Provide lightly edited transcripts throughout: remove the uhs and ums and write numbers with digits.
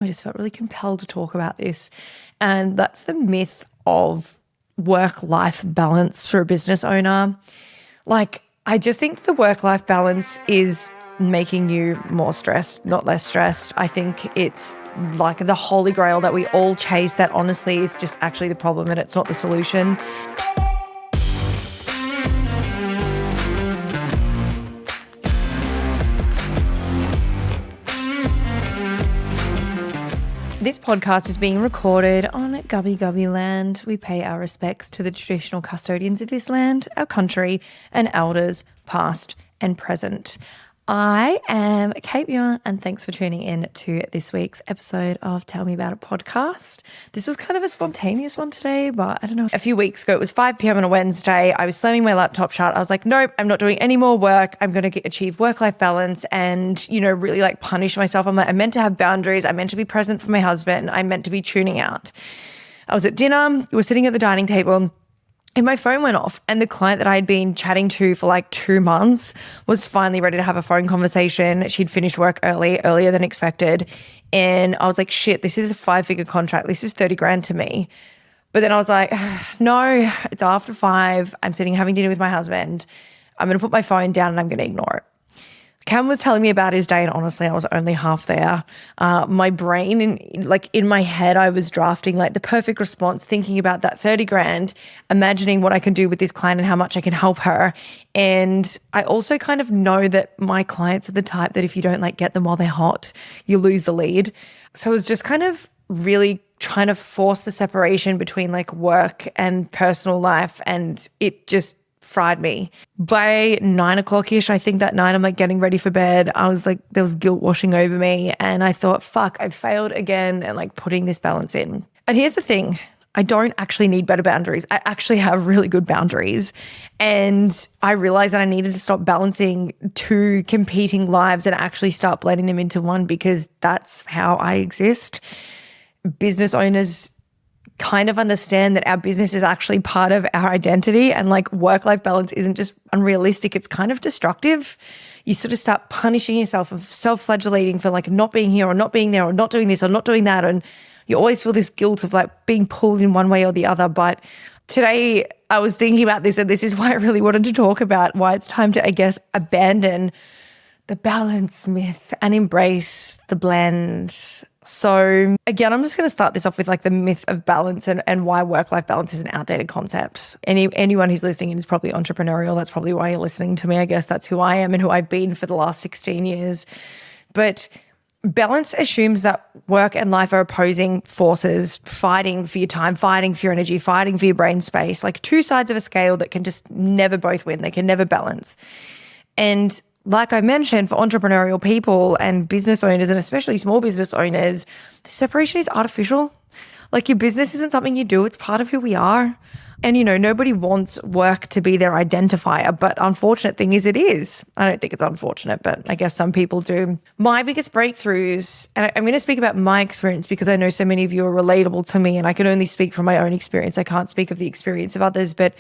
I just felt really compelled to talk about this. And that's the myth of work-life balance for a business owner. Like, I just think the work-life balance is making you more stressed, not less stressed. I think it's like the holy grail that we all chase that honestly is just actually the problem and it's not the solution. This podcast is being recorded on Gubby Gubby land. We pay our respects to the traditional custodians of this land, our country, and elders past and present. I am Cait, Muir, and thanks for tuning in to this week's episode of Tell Me About It podcast. This was kind of a spontaneous one today, but I don't know. A few weeks ago, it was 5 p.m. on a Wednesday. I was slamming my laptop shut. I was like, nope, I'm not doing any more work. I'm going to achieve work-life balance and, really like punish myself. I'm meant to have boundaries. I'm meant to be present for my husband. I'm meant to be tuning out. I was at dinner. We were sitting at the dining table. And my phone went off, and the client that I had been chatting to for like 2 months was finally ready to have a phone conversation. She'd finished work earlier than expected. And I was like, shit, this is a 5-figure contract. This is 30 grand to me. But then I was like, no, it's after 5. I'm sitting having dinner with my husband. I'm going to put my phone down and I'm going to ignore it. Cam was telling me about his day, and honestly, I was only half there. My brain, in my head, I was drafting like the perfect response, thinking about that 30 grand, imagining what I can do with this client and how much I can help her. And I also kind of know that my clients are the type that if you don't like get them while they're hot, you lose the lead. So it was just kind of really trying to force the separation between like work and personal life, and it just fried me. By 9 o'clock-ish, I think that night, I'm like getting ready for bed. I was like, there was guilt washing over me. And I thought, fuck, I failed again and like putting this balance in. And here's the thing. I don't actually need better boundaries. I actually have really good boundaries. And I realized that I needed to stop balancing 2 competing lives and actually start blending them into one, because that's how I exist. Business owners kind of understand that our business is actually part of our identity, and like work-life balance isn't just unrealistic, it's kind of destructive. You sort of start punishing yourself and self-flagellating for like not being here or not being there or not doing this or not doing that, and you always feel this guilt of like being pulled in one way or the other. But today I was thinking about this, and this is why I really wanted to talk about why it's time to, I guess, abandon the balance myth and embrace the blend. So again, I'm just going to start this off with like the myth of balance and why work-life balance is an outdated concept. Anyone who's listening is probably entrepreneurial. That's probably why you're listening to me. I guess that's who I am and who I've been for the last 16 years. But balance assumes that work and life are opposing forces, fighting for your time, fighting for your energy, fighting for your brain space, like 2 sides of a scale that can just never both win. They can never balance. And like I mentioned, for entrepreneurial people and business owners, and especially small business owners, the separation is artificial. Like, your business isn't something you do, it's part of who we are. And, nobody wants work to be their identifier, but unfortunate thing is it is. I don't think it's unfortunate, but I guess some people do. My biggest breakthroughs, and I'm going to speak about my experience because I know so many of you are relatable to me, and I can only speak from my own experience. I can't speak of the experience of others, but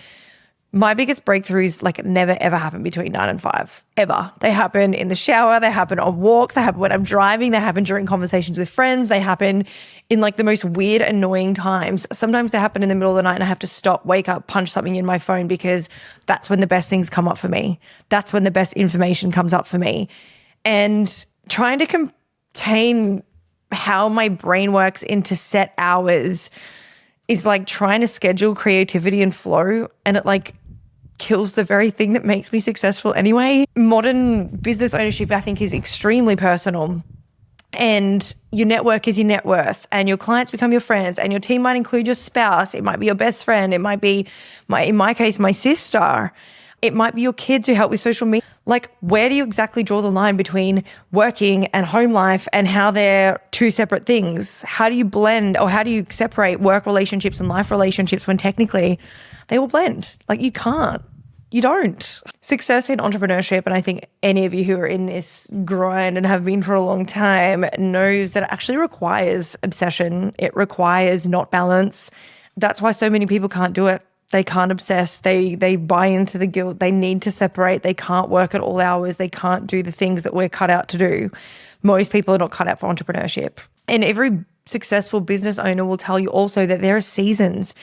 my biggest breakthroughs like never ever happen between 9 and 5, ever. They happen in the shower, they happen on walks, they happen when I'm driving, they happen during conversations with friends, they happen in like the most weird, annoying times. Sometimes they happen in the middle of the night and I have to stop, wake up, punch something in my phone, because that's when the best things come up for me. That's when the best information comes up for me. And trying to contain how my brain works into set hours is like trying to schedule creativity and flow, and it like kills the very thing that makes me successful anyway. Modern business ownership, I think, is extremely personal, and your network is your net worth, and your clients become your friends, and your team might include your spouse. It might be your best friend. It might be, in my case, my sister. It might be your kids who help with social media. Like, where do you exactly draw the line between working and home life and how they're 2 separate things? How do you blend, or how do you separate work relationships and life relationships when technically they will blend? Like, you can't. You don't. Success in entrepreneurship, and I think any of you who are in this grind and have been for a long time knows that it actually requires obsession. It requires not balance. That's why so many people can't do it. They can't obsess. They buy into the guilt. They need to separate. They can't work at all hours. They can't do the things that we're cut out to do. Most people are not cut out for entrepreneurship. And every successful business owner will tell you also that there are seasons,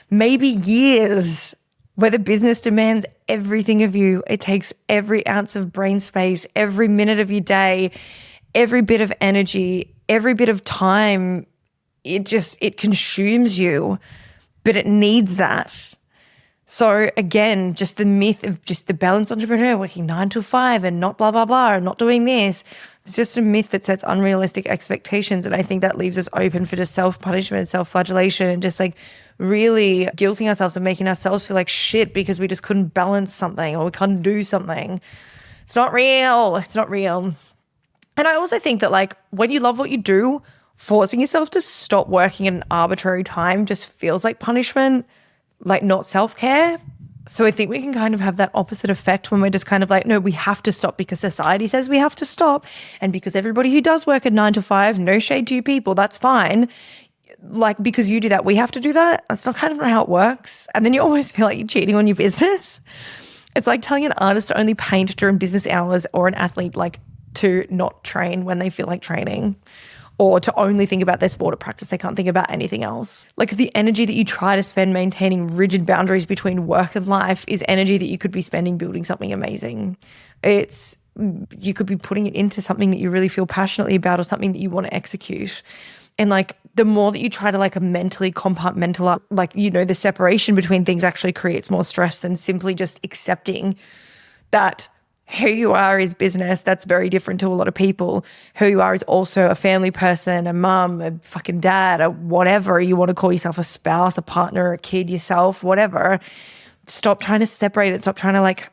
maybe years, where the business demands everything of you. It takes every ounce of brain space, every minute of your day, every bit of energy, every bit of time. It consumes you, but it needs that. So again, just the myth of just the balanced entrepreneur working 9 to 5 and not blah, blah, blah, and not doing this. It's just a myth that sets unrealistic expectations. And I think that leaves us open for just self-punishment and self-flagellation and just like really guilting ourselves and making ourselves feel like shit because we just couldn't balance something or we couldn't do something. It's not real. It's not real. And I also think that like when you love what you do, forcing yourself to stop working at an arbitrary time just feels like punishment, like not self-care. So I think we can kind of have that opposite effect when we're just kind of like, no, we have to stop because society says we have to stop. And because everybody who does work at 9 to 5, no shade to you people, that's fine. Like because you do that, we have to do that. That's not kind of how it works. And then you always feel like you're cheating on your business. It's like telling an artist to only paint during business hours or an athlete like to not train when they feel like training. Or to only think about their sport at practice. They can't think about anything else. Like the energy that you try to spend maintaining rigid boundaries between work and life is energy that you could be spending building something amazing. You could be putting it into something that you really feel passionately about or something that you want to execute. And like the more that you try to like mentally compartmentalize, like, you know, the separation between things actually creates more stress than simply just accepting that who you are is business. That's very different to a lot of people. Who you are is also a family person, a mum, a fucking dad, a whatever you want to call yourself, a spouse, a partner, a kid, yourself, whatever. Stop trying to separate it. Stop trying to like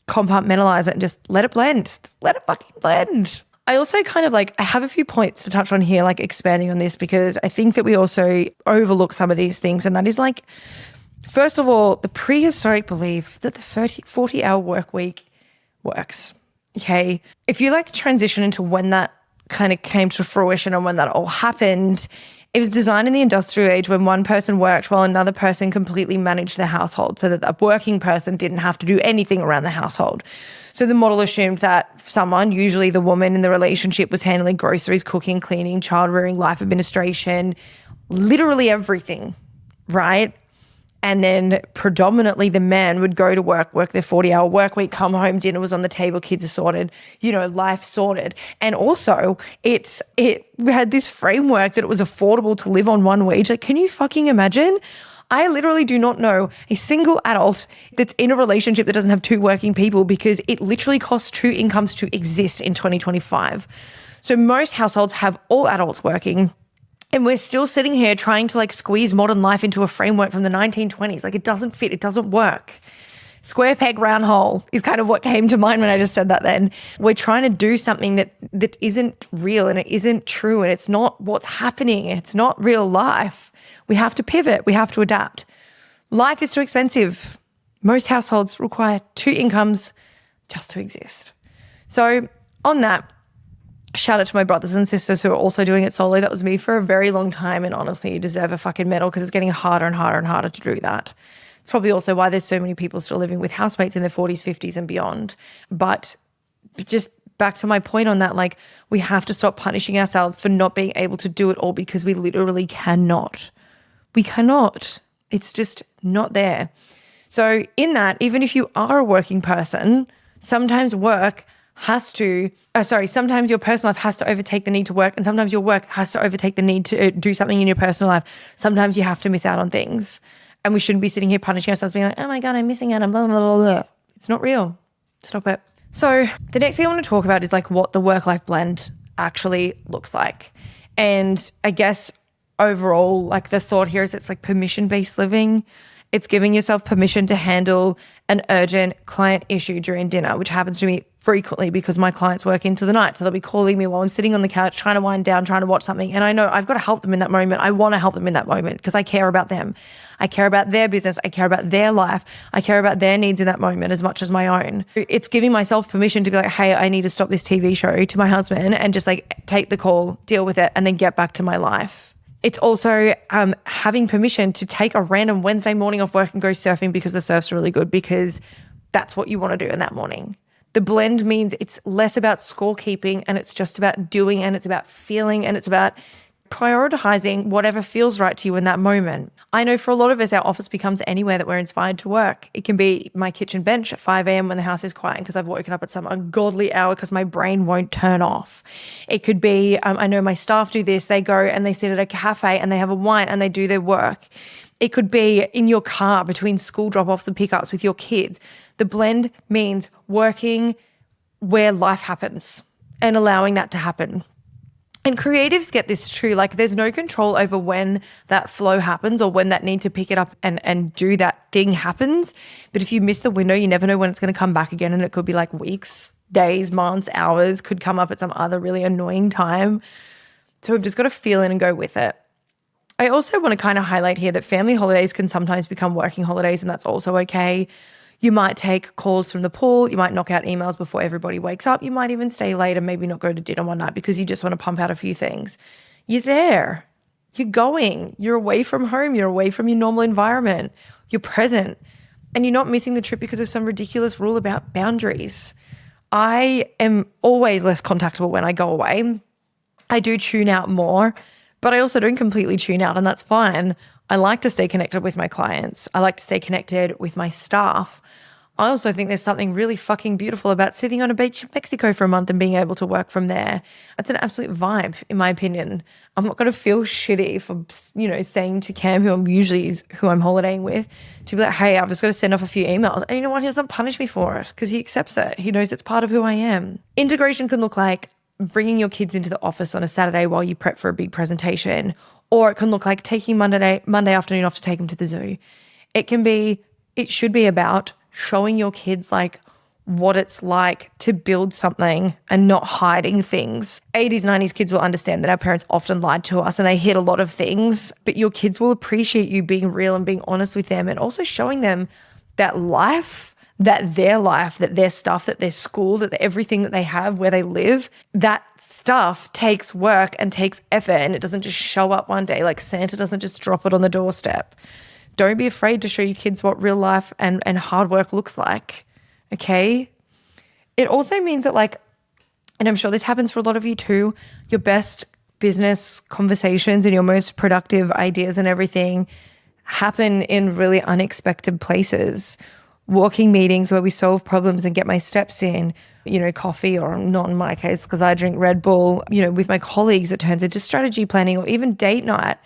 compartmentalize it and just let it blend. Just let it fucking blend. I also kind of like, I have a few points to touch on here, like expanding on this, because I think that we also overlook some of these things. And that is like, first of all, the prehistoric belief that the 40-hour work week works. Okay. If you like transition into when that kind of came to fruition and when that all happened, it was designed in the industrial age when one person worked while another person completely managed the household so that a working person didn't have to do anything around the household. So the model assumed that someone, usually the woman in the relationship, was handling groceries, cooking, cleaning, child rearing, life administration, literally everything, right? And then predominantly the man would go to work their 40-hour work week, come home, dinner was on the table, kids are sorted, you know, life sorted. And also it had this framework that it was affordable to live on one wage. Like, can you fucking imagine? I literally do not know a single adult that's in a relationship that doesn't have two working people because it literally costs two incomes to exist in 2025. So most households have all adults working. And we're still sitting here trying to like squeeze modern life into a framework from the 1920s. Like it doesn't fit. It doesn't work. Square peg, round hole is kind of what came to mind when I just said that then. We're trying to do something that isn't real and it isn't true and it's not what's happening. It's not real life. We have to pivot. We have to adapt. Life is too expensive. Most households require two incomes just to exist. So on that, shout out to my brothers and sisters who are also doing it solo. That was me for a very long time. And honestly, you deserve a fucking medal because it's getting harder and harder and harder to do that. It's probably also why there's so many people still living with housemates in their 40s, 50s and beyond. But just back to my point on that, like we have to stop punishing ourselves for not being able to do it all because we literally cannot. We cannot. It's just not there. So in that, even if you are a working person, sometimes sometimes your personal life has to overtake the need to work and sometimes your work has to overtake the need to do something in your personal life. Sometimes you have to miss out on things and we shouldn't be sitting here punishing ourselves being like, oh my God, I'm missing out on blah, blah, blah, blah. It's not real. Stop it. So the next thing I want to talk about is like what the work-life blend actually looks like. And I guess overall, like the thought here is it's like permission-based living. It's giving yourself permission to handle an urgent client issue during dinner, which happens to me frequently because my clients work into the night. So they'll be calling me while I'm sitting on the couch, trying to wind down, trying to watch something. And I know I've got to help them in that moment. I want to help them in that moment because I care about them. I care about their business. I care about their life. I care about their needs in that moment as much as my own. It's giving myself permission to be like, hey, I need to stop this TV show to my husband and just like take the call, deal with it, and then get back to my life. It's also having permission to take a random Wednesday morning off work and go surfing because the surf's really good because that's what you want to do in that morning. The blend means it's less about scorekeeping and it's just about doing and it's about feeling and it's about prioritizing whatever feels right to you in that moment. I know for a lot of us, our office becomes anywhere that we're inspired to work. It can be my kitchen bench at 5 a.m. when the house is quiet because I've woken up at some ungodly hour because my brain won't turn off. It could be, I know my staff do this. They go and they sit at a cafe and they have a wine and they do their work. It could be in your car between school drop-offs and pickups with your kids. The blend means working where life happens and allowing that to happen. And creatives get this too. Like there's no control over when that flow happens or when that need to pick it up and do that thing happens. But if you miss the window, you never know when it's going to come back again. And it could be like weeks, days, months, hours, could come up at some other really annoying time. So we've just got to feel in and go with it. I also want to kind of highlight here that family holidays can sometimes become working holidays, and that's also okay. You might take calls from the pool. You might knock out emails before everybody wakes up. You might even stay late and maybe not go to dinner one night because you just want to pump out a few things. You're there. You're going. You're away from home. You're away from your normal environment. You're present. And you're not missing the trip because of some ridiculous rule about boundaries. I am always less contactable when I go away. I do tune out more, but I also don't completely tune out, and that's fine. I like to stay connected with my clients. I like to stay connected with my staff. I also think there's something really fucking beautiful about sitting on a beach in Mexico for a month and being able to work from there. It's an absolute vibe, in my opinion. I'm not going to feel shitty for, saying to Cam, who I'm holidaying with, to be like, hey, I've just got to send off a few emails. And you know what? He doesn't punish me for it because he accepts it. He knows it's part of who I am. Integration can look like bringing your kids into the office on a Saturday while you prep for a big presentation. Or it can look like taking Monday afternoon off to take them to the zoo. It should be about showing your kids like what it's like to build something and not hiding things. 80s, 90s kids will understand that our parents often lied to us and they hid a lot of things, but your kids will appreciate you being real and being honest with them, and also showing them that life, that their stuff, that their school, that everything that they have, where they live, that stuff takes work and takes effort, and it doesn't just show up one day. Like Santa doesn't just drop it on the doorstep. Don't be afraid to show your kids what real life and hard work looks like, okay? It also means that and I'm sure this happens for a lot of you too, your best business conversations and your most productive ideas and everything happen in really unexpected places. Walking meetings where we solve problems and get my steps in, coffee, or not in my case because I drink Red Bull, with my colleagues, it turns into strategy planning, or even date night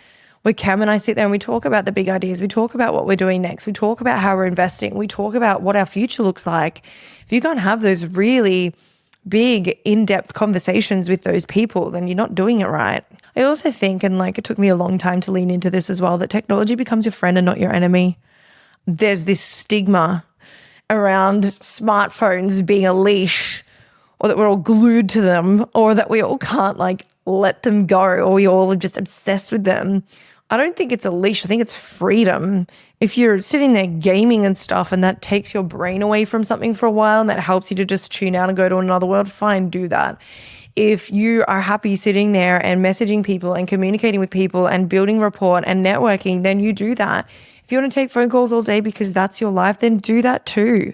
where Cam and I sit there and we talk about the big ideas. We talk about what we're doing next. We talk about how we're investing. We talk about what our future looks like. If you can't have those really big, in-depth conversations with those people, then you're not doing it right. I also think, and it took me a long time to lean into this as well, that technology becomes your friend and not your enemy. There's this stigma around smartphones being a leash, or that we're all glued to them, or that we all can't let them go, or we all are just obsessed with them. I don't think it's a leash. I think it's freedom. If you're sitting there gaming and stuff and that takes your brain away from something for a while and that helps you to just tune out and go to another world, fine, do that. If you are happy sitting there and messaging people and communicating with people and building rapport and networking, then you do that. If you want to take phone calls all day because that's your life, then do that too.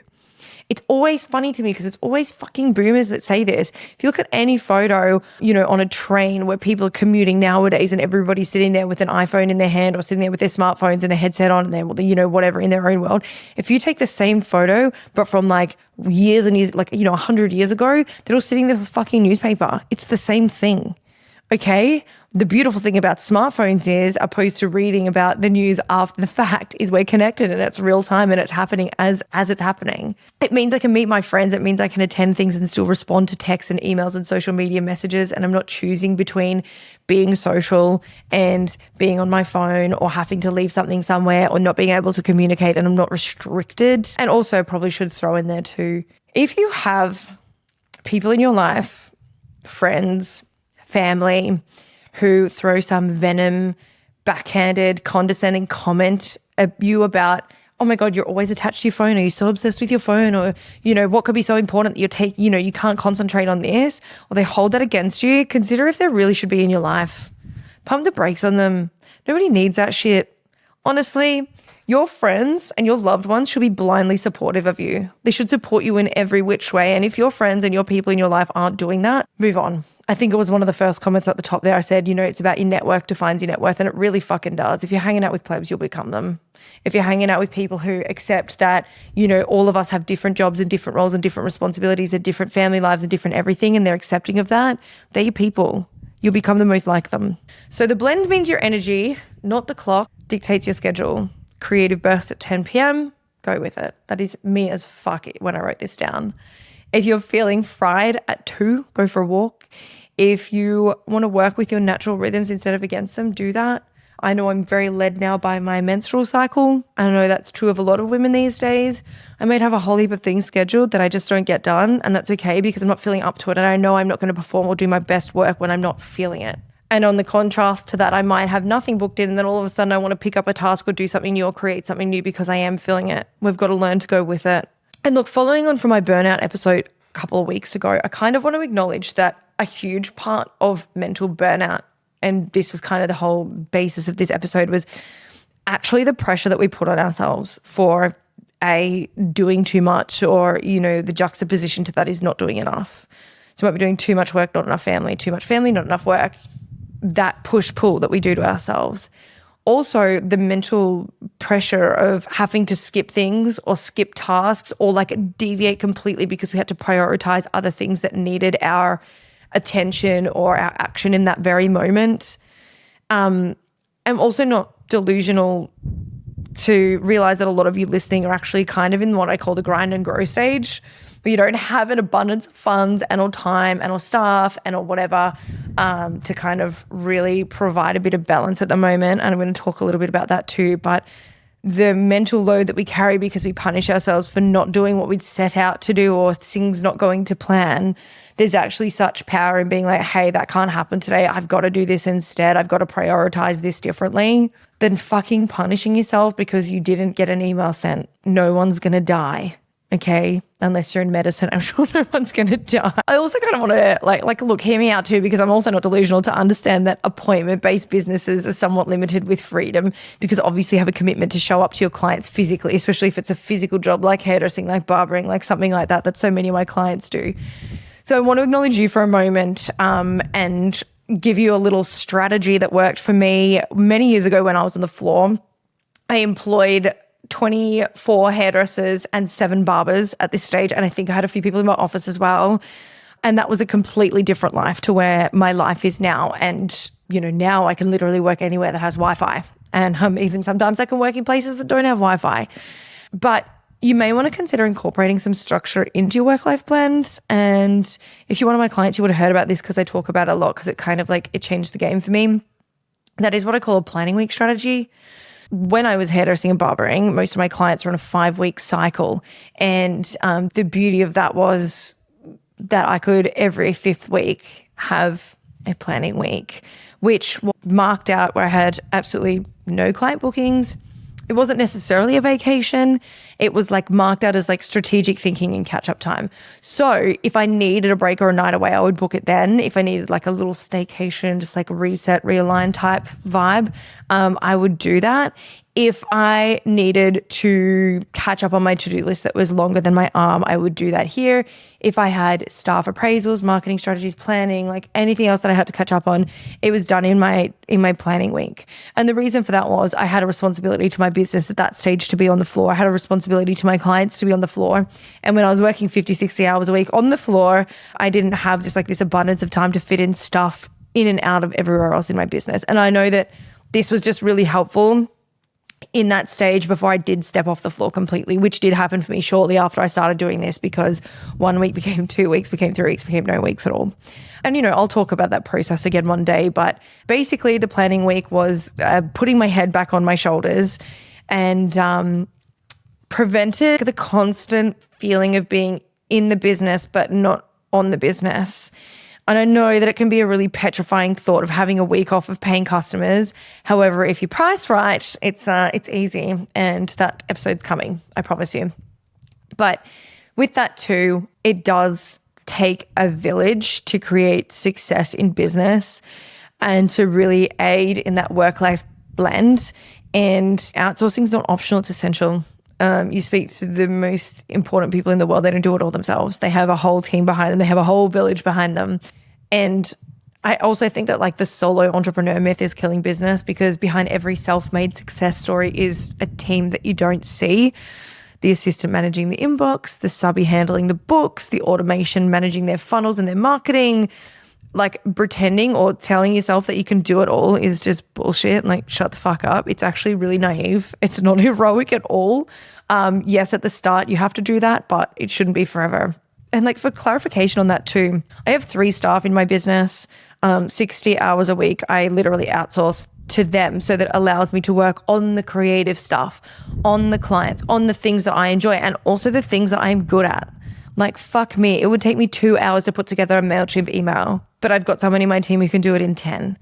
It's always funny to me because it's always fucking boomers that say this. If you look at any photo, on a train where people are commuting nowadays and everybody's sitting there with an iPhone in their hand or sitting there with their smartphones and their headset on and they're, whatever, in their own world. If you take the same photo, but from years and years, 100 years ago, they're all sitting there with a fucking newspaper. It's the same thing. Okay? The beautiful thing about smartphones is, opposed to reading about the news after the fact, is we're connected and it's real time and it's happening as it's happening. It means I can meet my friends. It means I can attend things and still respond to texts and emails and social media messages. And I'm not choosing between being social and being on my phone, or having to leave something somewhere, or not being able to communicate, and I'm not restricted. And also probably should throw in there too, if you have people in your life, friends, family, who throw some venom, backhanded, condescending comment at you about, oh my God, you're always attached to your phone. Are you so obsessed with your phone? Or, what could be so important that you can't concentrate on this? Or they hold that against you. Consider if they really should be in your life. Pump the brakes on them. Nobody needs that shit. Honestly, your friends and your loved ones should be blindly supportive of you. They should support you in every which way. And if your friends and your people in your life aren't doing that, move on. I think it was one of the first comments at the top there. I said, it's about your network defines your net worth. And it really fucking does. If you're hanging out with plebs, you'll become them. If you're hanging out with people who accept that, all of us have different jobs and different roles and different responsibilities and different family lives and different everything, and they're accepting of that, they're your people. You'll become the most like them. So the blend means your energy, not the clock, dictates your schedule. Creative burst at 10 p.m., go with it. That is me as fuck when I wrote this down. If you're feeling fried at 2, go for a walk. If you want to work with your natural rhythms instead of against them, do that. I know I'm very led now by my menstrual cycle. I know that's true of a lot of women these days. I might have a whole heap of things scheduled that I just don't get done, and that's okay because I'm not feeling up to it, and I know I'm not going to perform or do my best work when I'm not feeling it. And on the contrast to that, I might have nothing booked in, and then all of a sudden I want to pick up a task or do something new or create something new because I am feeling it. We've got to learn to go with it. And look, following on from my burnout episode a couple of weeks ago, I kind of want to acknowledge that a huge part of mental burnout, and this was kind of the whole basis of this episode, was actually the pressure that we put on ourselves for doing too much, or, the juxtaposition to that is not doing enough. So we might be doing too much work, not enough family, too much family, not enough work. That push-pull that we do to ourselves. Also, the mental pressure of having to skip things or skip tasks or deviate completely because we had to prioritize other things that needed our attention or our action in that very moment. I'm also not delusional to realize that a lot of you listening are actually kind of in what I call the grind and grow stage, where you don't have an abundance of funds and or time and or staff and or whatever to kind of really provide a bit of balance at the moment. And I'm going to talk a little bit about that too. But the mental load that we carry because we punish ourselves for not doing what we'd set out to do or things not going to plan, there's actually such power in being like, hey, that can't happen today. I've got to do this instead. I've got to prioritize this differently than fucking punishing yourself because you didn't get an email sent. No one's going to die. Okay, unless you're in medicine, I'm sure no one's going to die. I also kind of want to look, hear me out too, because I'm also not delusional to understand that appointment-based businesses are somewhat limited with freedom because obviously you have a commitment to show up to your clients physically, especially if it's a physical job like hairdressing, like barbering, like something like that so many of my clients do. So I want to acknowledge you for a moment and give you a little strategy that worked for me. Many years ago when I was on the floor, I employed 24 hairdressers and 7 barbers at this stage. And I think I had a few people in my office as well. And that was a completely different life to where my life is now. And, now I can literally work anywhere that has Wi-Fi. And even sometimes I can work in places that don't have Wi-Fi. But you may want to consider incorporating some structure into your work-life plans. And if you're one of my clients, you would have heard about this because I talk about it a lot because it kind of it changed the game for me. That is what I call a planning week strategy. When I was hairdressing and barbering, most of my clients were on a 5-week cycle. And the beauty of that was that I could every 5th week have a planning week, which marked out where I had absolutely no client bookings. It wasn't necessarily a vacation. It was marked out as strategic thinking and catch-up time. So if I needed a break or a night away, I would book it then. If I needed a little staycation, just reset, realign type vibe, I would do that. If I needed to catch up on my to-do list that was longer than my arm, I would do that here. If I had staff appraisals, marketing strategies, planning, anything else that I had to catch up on, it was done in my planning week. And the reason for that was I had a responsibility to my business at that stage to be on the floor. I had a responsibility to my clients to be on the floor. And when I was working 50, 60 hours a week on the floor, I didn't have just this abundance of time to fit in stuff in and out of everywhere else in my business. And I know that this was just really helpful in that stage before I did step off the floor completely, which did happen for me shortly after I started doing this because 1 week became 2 weeks, became 3 weeks, became no weeks at all. And, I'll talk about that process again one day, but basically the planning week was putting my head back on my shoulders and prevented the constant feeling of being in the business but not on the business. And I know that it can be a really petrifying thought of having a week off of paying customers. However, if you price right, it's easy, and that episode's coming, I promise you. But with that too, it does take a village to create success in business and to really aid in that work-life blend. And outsourcing is not optional, it's essential. You speak to the most important people in the world, they don't do it all themselves. They have a whole team behind them. They have a whole village behind them. And I also think that like the solo entrepreneur myth is killing business, because behind every self-made success story is a team that you don't see. The assistant managing the inbox, the subby handling the books, the automation managing their funnels and their marketing. Like pretending or telling yourself that you can do it all is just bullshit. Like, shut the fuck up. It's actually really naive. It's not heroic at all. Yes, at the start you have to do that, but it shouldn't be forever. And like for clarification on that too, I have 3 staff in my business, 60 hours a week. I literally outsource to them, so that allows me to work on the creative stuff, on the clients, on the things that I enjoy, and also the things that I'm good at. Like, fuck me, it would take me 2 hours to put together a MailChimp email, but I've got someone in my team who can do it in 10.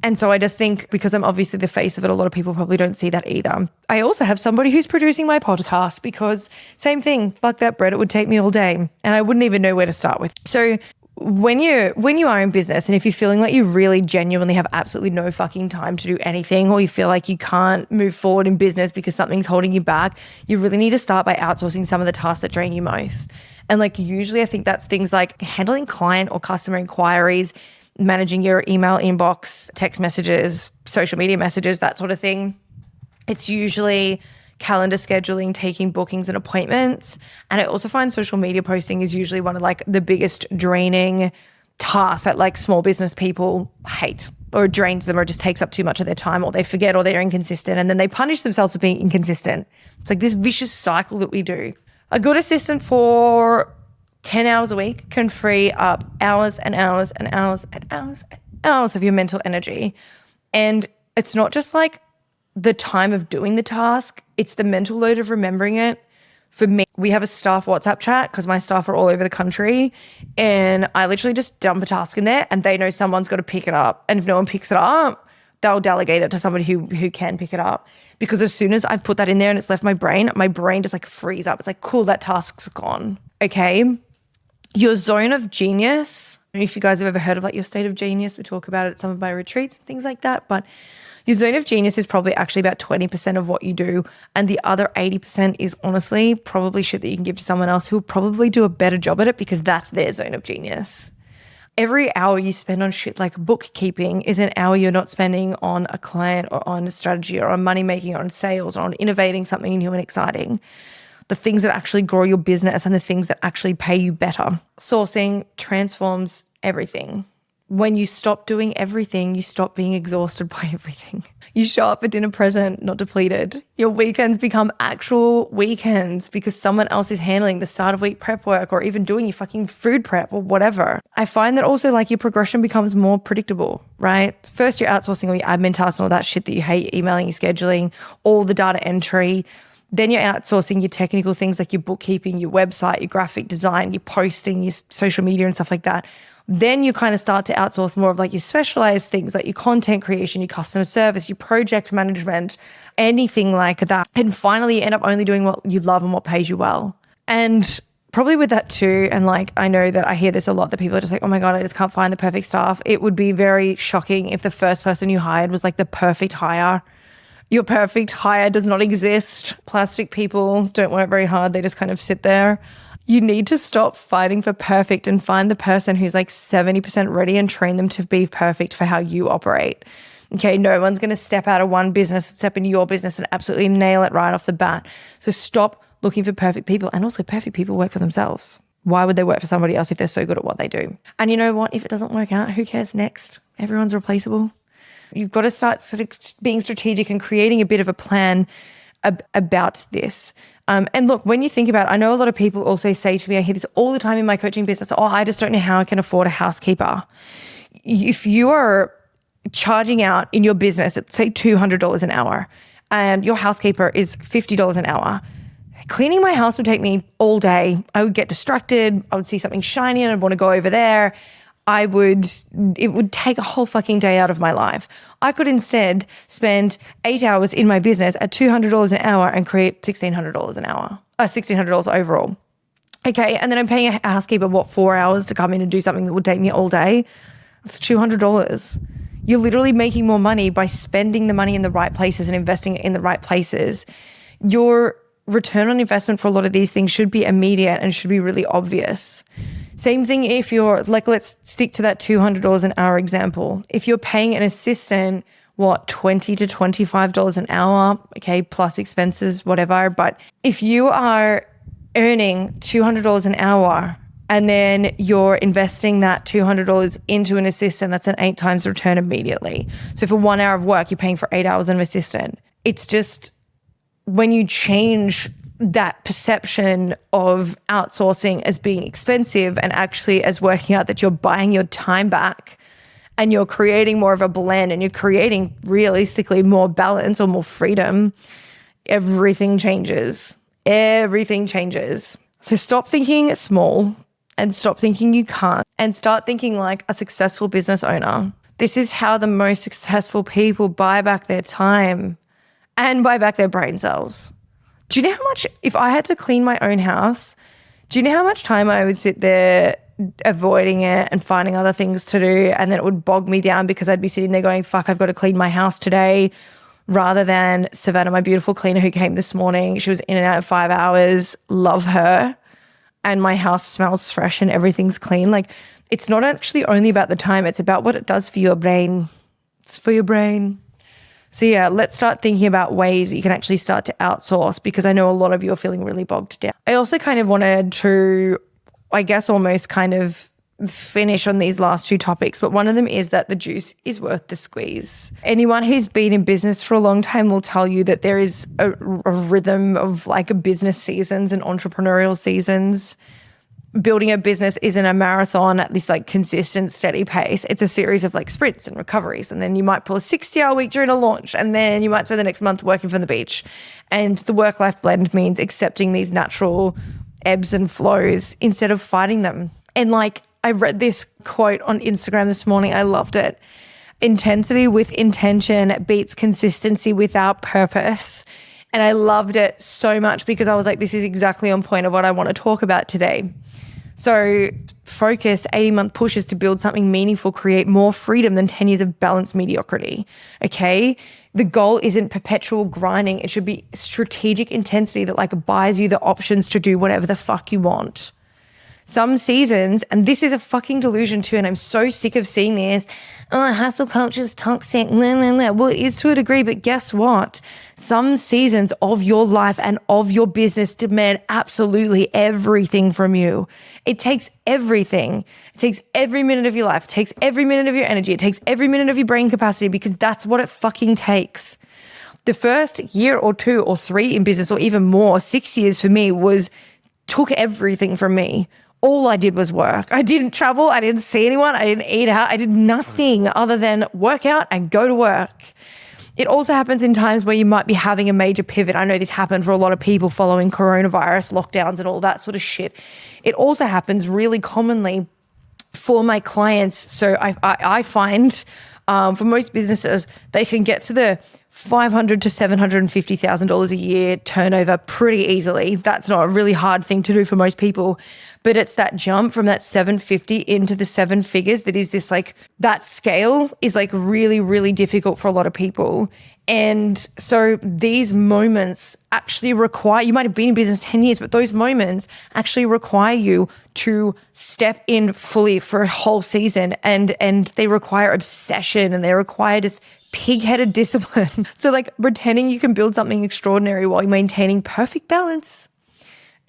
And so I just think, because I'm obviously the face of it, a lot of people probably don't see that either. I also have somebody who's producing my podcast, because same thing, fuck that bread, it would take me all day and I wouldn't even know where to start with. So when you are in business, and if you're feeling like you really genuinely have absolutely no fucking time to do anything, or you feel like you can't move forward in business because something's holding you back, you really need to start by outsourcing some of the tasks that drain you most. And like usually I think that's things like handling client or customer inquiries, managing your email inbox, text messages, social media messages, that sort of thing. It's usually calendar scheduling, taking bookings and appointments. And I also find social media posting is usually one of like the biggest draining tasks that like small business people hate, or drains them, or just takes up too much of their time, or they forget, or they're inconsistent, and then they punish themselves for being inconsistent. It's like this vicious cycle that we do. A good assistant for 10 hours a week can free up hours and hours and hours and hours and hours of your mental energy. And it's not just like the time of doing the task, it's the mental load of remembering it. For me, we have a staff WhatsApp chat because my staff are all over the country, and I literally just dump a task in there and they know someone's got to pick it up. And if no one picks it up, they'll delegate it to somebody who can pick it up. Because as soon as I put that in there and it's left my brain just like frees up. It's like, cool, that task's gone. Okay. Your zone of genius, I don't know if you guys have ever heard of like your state of genius. We talk about it at some of my retreats and things like that, but your zone of genius is probably actually about 20% of what you do. And the other 80% is honestly probably shit that you can give to someone else who will probably do a better job at it, because that's their zone of genius. Every hour you spend on shit like bookkeeping is an hour you're not spending on a client or on a strategy or on money making or on sales or on innovating something new and exciting. The things that actually grow your business and the things that actually pay you better. Sourcing transforms everything. When you stop doing everything, you stop being exhausted by everything. You show up at dinner present, not depleted. Your weekends become actual weekends because someone else is handling the start of week prep work, or even doing your fucking food prep or whatever. I find that also like your progression becomes more predictable, right? First, you're outsourcing all your admin tasks and all that shit that you hate, your emailing, your scheduling, all the data entry. Then you're outsourcing your technical things like your bookkeeping, your website, your graphic design, your posting, your social media and stuff like that. Then you kind of start to outsource more of like your specialized things like your content creation, your customer service, your project management, anything like that. And finally, you end up only doing what you love and what pays you well. And probably with that too, and like I know that I hear this a lot, that people are just like, oh my God, I just can't find the perfect staff. It would be very shocking if the first person you hired was like the perfect hire. Your perfect hire does not exist. Plastic people don't work very hard. They just kind of sit there. You need to stop fighting for perfect and find the person who's like 70% ready and train them to be perfect for how you operate. Okay, no one's going to step out of one business, step into your business and absolutely nail it right off the bat. So stop looking for perfect people. And also, perfect people work for themselves. Why would they work for somebody else if they're so good at what they do? And you know what? If it doesn't work out, who cares next? Everyone's replaceable. You've got to start sort of being strategic and creating a bit of a plan about this. And look, when you think about it, I know a lot of people also say to me, I hear this all the time in my coaching business, oh, I just don't know how I can afford a housekeeper. If you are charging out in your business at say $200 an hour and your housekeeper is $50 an hour, cleaning my house would take me all day. I would get distracted. I would see something shiny and I'd want to go over there. It would take a whole fucking day out of my life. I could instead spend 8 hours in my business at $200 an hour and create $1,600 an hour, $1,600 overall. Okay. And then I'm paying a housekeeper, 4 hours to come in and do something that would take me all day. It's $200. You're literally making more money by spending the money in the right places and investing it in the right places. Your return on investment for a lot of these things should be immediate and should be really obvious. Same thing if you're like, let's stick to that $200 an hour example. If you're paying an assistant, $20 to $25 an hour, okay, plus expenses, whatever. But if you are earning $200 an hour and then you're investing that $200 into an assistant, that's an 8 times return immediately. So for 1 hour of work, you're paying for 8 hours of an assistant. It's just when you change that perception of outsourcing as being expensive and actually as working out that you're buying your time back and you're creating more of a blend and you're creating realistically more balance or more freedom, everything changes. Everything changes. So stop thinking small and stop thinking you can't and start thinking like a successful business owner. This is how the most successful people buy back their time and buy back their brain cells. Do you know how much, if I had to clean my own house, do you know how much time I would sit there avoiding it and finding other things to do, and then it would bog me down because I'd be sitting there going, fuck, I've got to clean my house today, rather than Savannah, my beautiful cleaner who came this morning. She was in and out in 5 hours. Love her. And my house smells fresh and everything's clean. Like, it's not actually only about the time. It's about what it does for your brain. It's for your brain. So yeah, let's start thinking about ways that you can actually start to outsource, because I know a lot of you are feeling really bogged down. I also kind of wanted to, I guess, almost kind of finish on these last 2 topics, but one of them is that the juice is worth the squeeze. Anyone who's been in business for a long time will tell you that there is a rhythm of like business seasons and entrepreneurial seasons. Building a business isn't a marathon at this like consistent, steady pace. It's a series of like sprints and recoveries. And then you might pull a 60-hour week during a launch, and then you might spend the next month working from the beach. And the work-life blend means accepting these natural ebbs and flows instead of fighting them. And like, I read this quote on Instagram this morning. I loved it. Intensity with intention beats consistency without purpose. And I loved it so much because I was like, this is exactly on point of what I want to talk about today. So focused 80-month pushes to build something meaningful create more freedom than 10 years of balanced mediocrity, okay? The goal isn't perpetual grinding. It should be strategic intensity that like buys you the options to do whatever the fuck you want. Some seasons, and this is a fucking delusion too, and I'm so sick of seeing this, hustle culture is toxic, blah, blah, blah. Well, it is to a degree, but guess what? Some seasons of your life and of your business demand absolutely everything from you. It takes everything. It takes every minute of your life. It takes every minute of your energy. It takes every minute of your brain capacity, because that's what it fucking takes. The first year or 2 or 3 in business, or even more, 6 years for me took everything from me. All I did was work. I didn't travel. I didn't see anyone. I didn't eat out. I did nothing other than work out and go to work. It also happens in times where you might be having a major pivot. I know this happened for a lot of people following coronavirus lockdowns and all that sort of shit. It also happens really commonly for my clients. So I find for most businesses, they can get to the $500,000 to $750,000 a year turnover pretty easily. That's not a really hard thing to do for most people, but it's that jump from that 750 into the 7 figures that is this like, that scale is like really, really difficult for a lot of people. And so these moments actually require, you might have been in business 10 years, but those moments actually require you to step in fully for a whole season, and they require obsession, and they require just pig-headed discipline. So like pretending you can build something extraordinary while maintaining perfect balance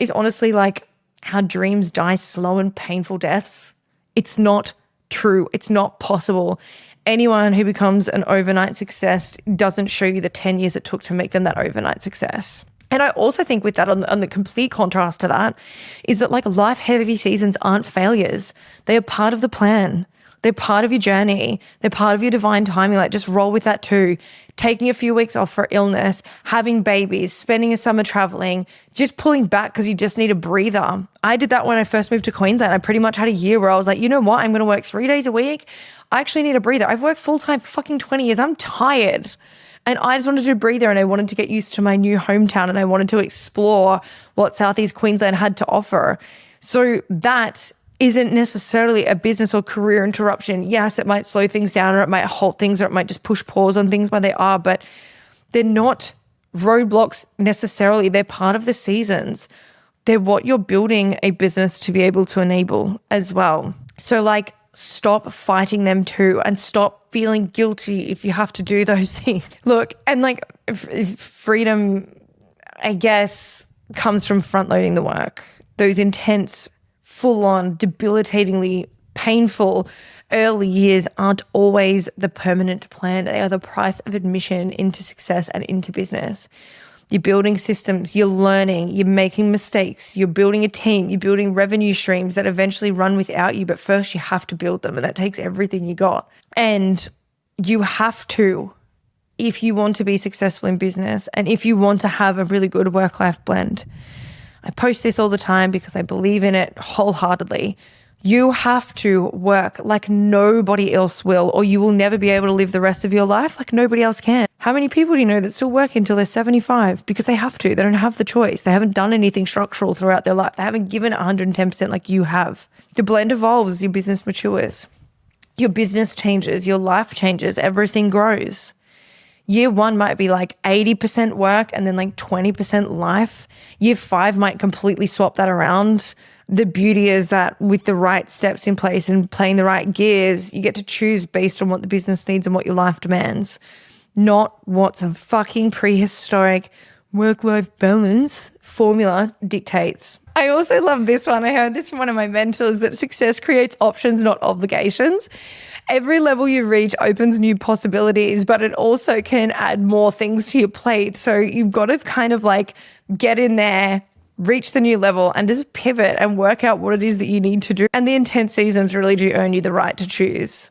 is honestly like how dreams die slow and painful deaths. It's not true. It's not possible. Anyone who becomes an overnight success doesn't show you the 10 years it took to make them that overnight success. And I also think with that, on the complete contrast to that, is that like life heavy seasons aren't failures. They are part of the plan. They're part of your journey. They're part of your divine timing. Like just roll with that too. Taking a few weeks off for illness, having babies, spending a summer traveling, just pulling back because you just need a breather. I did that when I first moved to Queensland. I pretty much had a year where I was like, you know what? I'm going to work 3 days a week. I actually need a breather. I've worked full-time for fucking 20 years. I'm tired. And I just wanted to breathe there, and I wanted to get used to my new hometown, and I wanted to explore what Southeast Queensland had to offer. So that isn't necessarily a business or career interruption. Yes, it might slow things down, or it might halt things, or it might just push pause on things where they are, but they're not roadblocks necessarily. They're part of the seasons. They're what you're building a business to be able to enable as well. So like, stop fighting them too, and stop feeling guilty if you have to do those things. Look, and like freedom, I guess, comes from front loading the work. Those intense, full on, debilitatingly painful early years aren't always the permanent plan. They are the price of admission into success and into business. You're building systems, you're learning, you're making mistakes, you're building a team, you're building revenue streams that eventually run without you, but first you have to build them, and that takes everything you got. And you have to, if you want to be successful in business and if you want to have a really good work-life blend. I post this all the time because I believe in it wholeheartedly. You have to work like nobody else will, or you will never be able to live the rest of your life like nobody else can. How many people do you know that still work until they're 75? Because they have to. They don't have the choice. They haven't done anything structural throughout their life. They haven't given 110% like you have. The blend evolves as your business matures. Your business changes. Your life changes. Everything grows. Year 1 might be like 80% work and then like 20% life. Year 5 might completely swap that around. The beauty is that with the right steps in place and playing the right gears, you get to choose based on what the business needs and what your life demands, not what some fucking prehistoric work-life balance formula dictates. I also love this one. I heard this from one of my mentors, that success creates options, not obligations. Every level you reach opens new possibilities, but it also can add more things to your plate. So you've got to kind of like get in there, reach the new level, and just pivot and work out what it is that you need to do. And the intense seasons really do earn you the right to choose.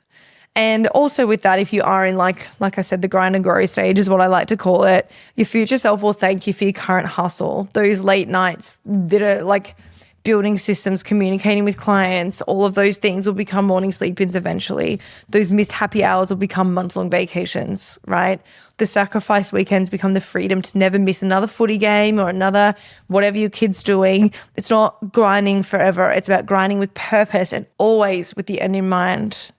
And also with that, if you are in like I said, the grind and grow stage is what I like to call it, your future self will thank you for your current hustle. Those late nights that are like building systems, communicating with clients, all of those things will become morning sleep-ins eventually. Those missed happy hours will become month-long vacations, right? The sacrifice weekends become the freedom to never miss another footy game or another whatever your kid's doing. It's not grinding forever. It's about grinding with purpose and always with the end in mind.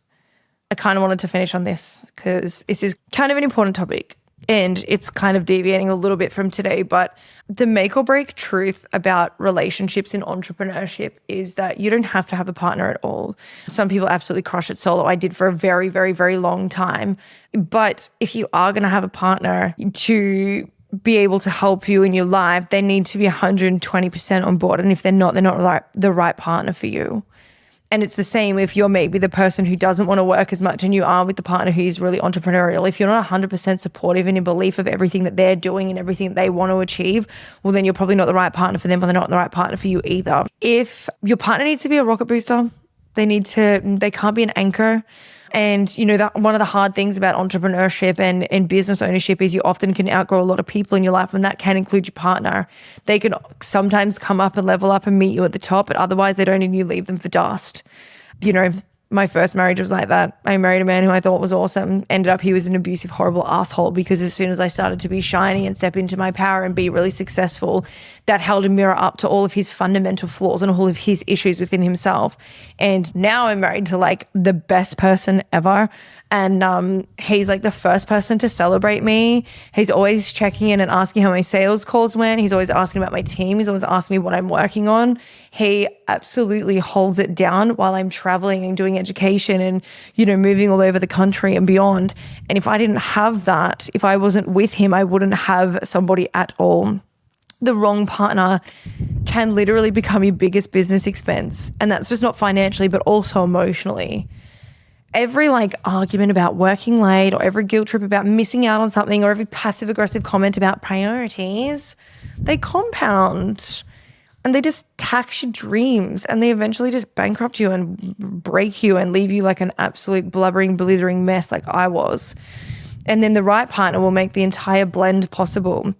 I kind of wanted to finish on this because this is kind of an important topic. And it's kind of deviating a little bit from today, but the make or break truth about relationships in entrepreneurship is that you don't have to have a partner at all. Some people absolutely crush it solo. I did for a very, very, very long time. But if you are going to have a partner to be able to help you in your life, they need to be 120% on board. And if they're not the right partner for you. And it's the same if you're maybe the person who doesn't want to work as much and you are with the partner who's really entrepreneurial. If you're not 100% supportive and in belief of everything that they're doing and everything that they want to achieve, well, then you're probably not the right partner for them, but they're not the right partner for you either. If your partner needs to be a rocket booster, they can't be an anchor. And, you know, that one of the hard things about entrepreneurship and business ownership is you often can outgrow a lot of people in your life, and that can include your partner. They can sometimes come up and level up and meet you at the top, but otherwise they don't, and you leave them for dust. You know, my first marriage was like that. I married a man who I thought was awesome. Ended up he was an abusive, horrible asshole, because as soon as I started to be shiny and step into my power and be really successful, that held a mirror up to all of his fundamental flaws and all of his issues within himself. And now I'm married to like the best person ever. And he's like the first person to celebrate me. He's always checking in and asking how my sales calls went. He's always asking about my team. He's always asking me what I'm working on. He absolutely holds it down while I'm traveling and doing education and, you know, moving all over the country and beyond. And if I didn't have that, if I wasn't with him, I wouldn't have somebody at all. The wrong partner can literally become your biggest business expense. And that's just not financially, but also emotionally. Every like argument about working late, or every guilt trip about missing out on something, or every passive aggressive comment about priorities, they compound and they just tax your dreams, and they eventually just bankrupt you and break you and leave you like an absolute blubbering, blithering mess like I was. And then the right partner will make the entire blend possible.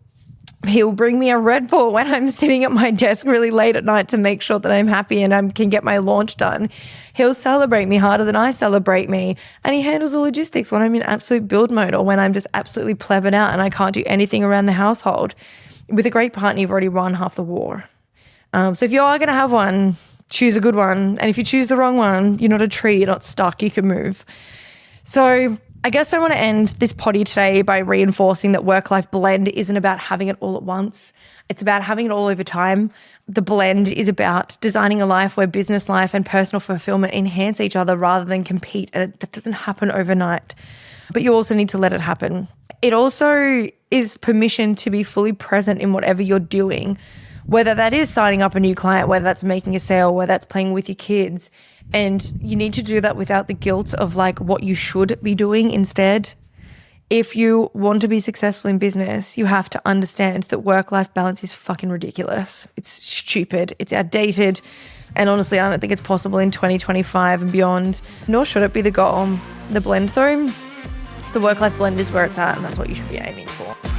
He'll bring me a Red Bull when I'm sitting at my desk really late at night to make sure that I'm happy and I can get my launch done. He'll celebrate me harder than I celebrate me. And he handles the logistics when I'm in absolute build mode, or when I'm just absolutely plebing out and I can't do anything around the household. With a great partner, you've already won half the war. So if you are going to have one, choose a good one. And if you choose the wrong one, you're not a tree, you're not stuck, you can move. So I guess I want to end this potty today by reinforcing that work-life blend isn't about having it all at once. It's about having it all over time. The blend is about designing a life where business life and personal fulfillment enhance each other rather than compete. And that doesn't happen overnight. But you also need to let it happen. It also is permission to be fully present in whatever you're doing, whether that is signing up a new client, whether that's making a sale, whether that's playing with your kids. And you need to do that without the guilt of like what you should be doing instead. If you want to be successful in business, you have to understand that work-life balance is fucking ridiculous. It's stupid. It's outdated. And honestly, I don't think it's possible in 2025 and beyond, nor should it be the goal. The blend though, the work-life blend is where it's at, and that's what you should be aiming for.